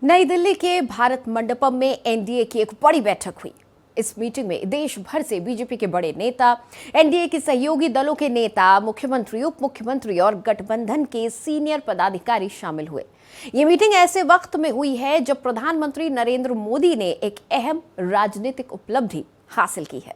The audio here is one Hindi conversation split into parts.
नई दिल्ली के भारत मंडपम में एनडीए की एक बड़ी बैठक हुई। इस मीटिंग में देश भर से बीजेपी के बड़े नेता, एनडीए के सहयोगी दलों के नेता, मुख्यमंत्री, उप मुख्यमंत्री और गठबंधन के सीनियर पदाधिकारी शामिल हुए। ये मीटिंग ऐसे वक्त में हुई है जब प्रधानमंत्री नरेंद्र मोदी ने एक अहम राजनीतिक उपलब्धि हासिल की है।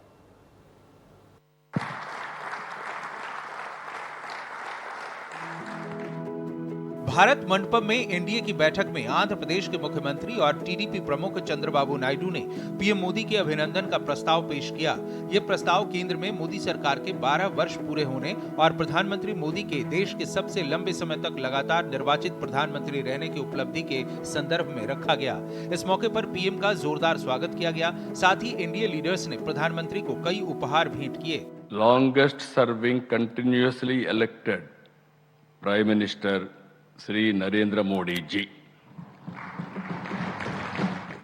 भारत मंडपम में एनडीए की बैठक में आंध्र प्रदेश के मुख्यमंत्री और टीडीपी प्रमुख चंद्रबाबू नायडू ने पीएम मोदी के अभिनंदन का प्रस्ताव पेश किया। ये प्रस्ताव केंद्र में मोदी सरकार के 12 वर्ष पूरे होने और प्रधानमंत्री मोदी के देश के सबसे लंबे समय तक लगातार निर्वाचित प्रधानमंत्री रहने की उपलब्धि के संदर्भ में रखा गया। इस मौके पर पीएम का जोरदार स्वागत किया गया। साथ ही एनडीए लीडर्स ने प्रधानमंत्री को कई उपहार भेंट किए। Longest serving continuously elected prime minister Shri Narendra Modi ji.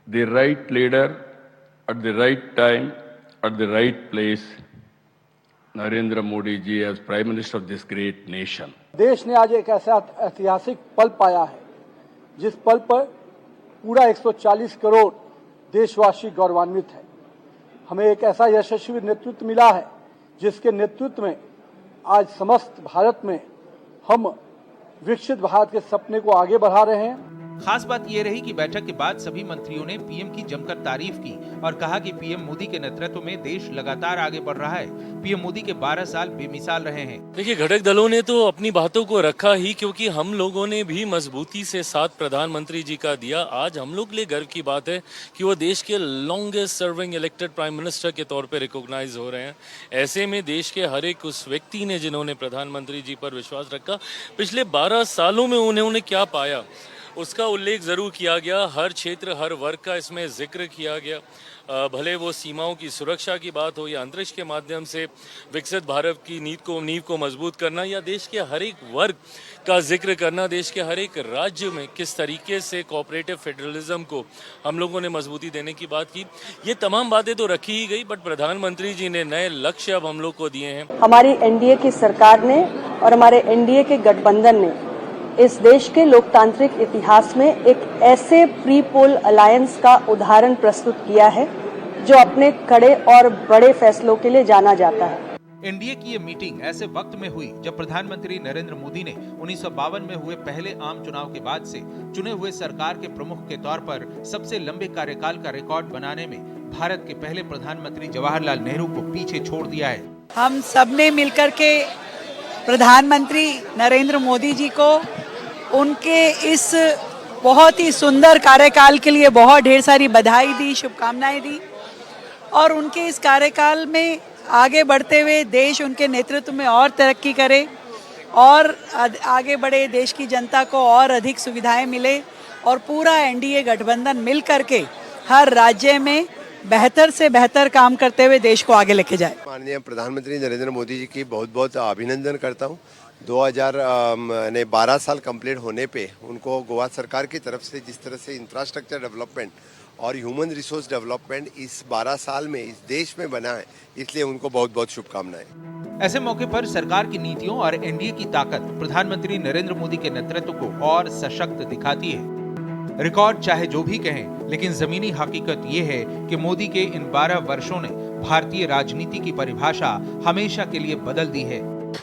The right leader at the right time, at the right place, Narendra Modi ji as Prime Minister of this great nation. देश ने आज एक ऐसा ऐतिहासिक पल पाया है जिस पल पर पूरा 140 करोड़ देशवासी गौरवान्वित है। हमें एक ऐसा यशस्वी नेतृत्व मिला है जिसके नेतृत्व में आज समस्त भारत में हम विकसित भारत के सपने को आगे बढ़ा रहे हैं। खास बात यह रही कि बैठक के बाद सभी मंत्रियों ने पीएम की जमकर तारीफ की और कहा कि पीएम मोदी के नेतृत्व में देश लगातार आगे बढ़ रहा है। पीएम मोदी के 12 साल बेमिसाल रहे हैं। देखिए, घटक दलों ने तो अपनी बातों को रखा ही, क्योंकि हम लोगों ने भी मजबूती से साथ प्रधानमंत्री जी का दिया। आज हम लोग के लिए गर्व की बात है कि वो देश के longest serving elected prime minister के तौर पर रिकॉग्नाइज हो रहे हैं। ऐसे में देश के हर एक उस व्यक्ति ने जिन्होंने प्रधानमंत्री जी पर विश्वास रखा, पिछले 12 सालों में उन्होंने क्या पाया उसका उल्लेख ज़रूर किया गया। हर क्षेत्र, हर वर्ग का इसमें जिक्र किया गया। भले वो सीमाओं की सुरक्षा की बात हो या अंतरिक्ष के माध्यम से विकसित भारत की नींव को मजबूत करना, या देश के हर एक वर्ग का जिक्र करना, देश के हर एक राज्य में किस तरीके से कोऑपरेटिव फेडरलिज्म को हम लोगों ने मजबूती देने की बात की। ये तमाम बातें तो रखी ही गई, बट प्रधानमंत्री जी ने नए लक्ष्य अब हम लोग को दिए हैं। हमारी एनडीए की सरकार ने और हमारे एनडीए के गठबंधन ने इस देश के लोकतांत्रिक इतिहास में एक ऐसे प्री पोल अलायंस का उदाहरण प्रस्तुत किया है जो अपने कड़े और बड़े फैसलों के लिए जाना जाता है। एनडीए की ये मीटिंग ऐसे वक्त में हुई जब प्रधानमंत्री नरेंद्र मोदी ने 1952 में हुए पहले आम चुनाव के बाद से चुने हुए सरकार के प्रमुख के तौर पर सबसे लंबे कार्यकाल का रिकॉर्ड बनाने में भारत के पहले प्रधानमंत्री जवाहरलाल नेहरू को पीछे छोड़ दिया है। हम सबने मिलकर के प्रधानमंत्री नरेंद्र मोदी जी को उनके इस बहुत ही सुंदर कार्यकाल के लिए बहुत ढेर सारी बधाई दी, शुभकामनाएं दी, और उनके इस कार्यकाल में आगे बढ़ते हुए देश उनके नेतृत्व में और तरक्की करे और आगे बढ़े, देश की जनता को और अधिक सुविधाएं मिले और पूरा एनडीए गठबंधन मिल करके हर राज्य में बेहतर से बेहतर काम करते हुए देश को आगे लेके जाए। माननीय प्रधानमंत्री नरेंद्र मोदी जी की बहुत बहुत अभिनंदन करता हूँ। 2012 साल कंप्लीट होने पे उनको गोवा सरकार की तरफ से जिस तरह से इंफ्रास्ट्रक्चर डेवलपमेंट और ह्यूमन रिसोर्स डेवलपमेंट इस 12 साल में इस देश में बना है, इसलिए उनको बहुत बहुत शुभकामनाएं। ऐसे मौके पर सरकार की नीतियों और एनडीए की ताकत प्रधानमंत्री नरेंद्र मोदी के नेतृत्व को और सशक्त दिखाती है। रिकॉर्ड चाहे जो भी कहें, लेकिन जमीनी हकीकत ये है कि मोदी के इन 12 वर्षों ने भारतीय राजनीति की परिभाषा हमेशा के लिए बदल दी है।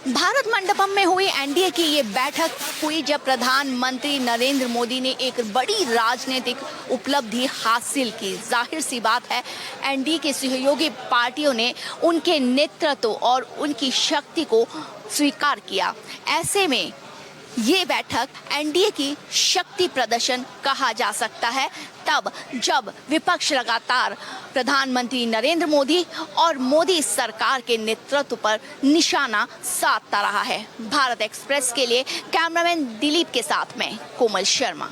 भारत मंडपम में हुई एनडीए की ये बैठक हुई जब प्रधानमंत्री नरेंद्र मोदी ने एक बड़ी राजनीतिक उपलब्धि हासिल की। जाहिर सी बात है, एनडीए के सहयोगी पार्टियों ने उनके नेतृत्व और उनकी शक्ति को स्वीकार किया। ऐसे में ये बैठक एनडीए की शक्ति प्रदर्शन कहा जा सकता है, तब जब विपक्ष लगातार प्रधानमंत्री नरेंद्र मोदी और मोदी सरकार के नेतृत्व पर निशाना साधता रहा है। भारत एक्सप्रेस के लिए कैमरामैन दिलीप के साथ में कोमल शर्मा।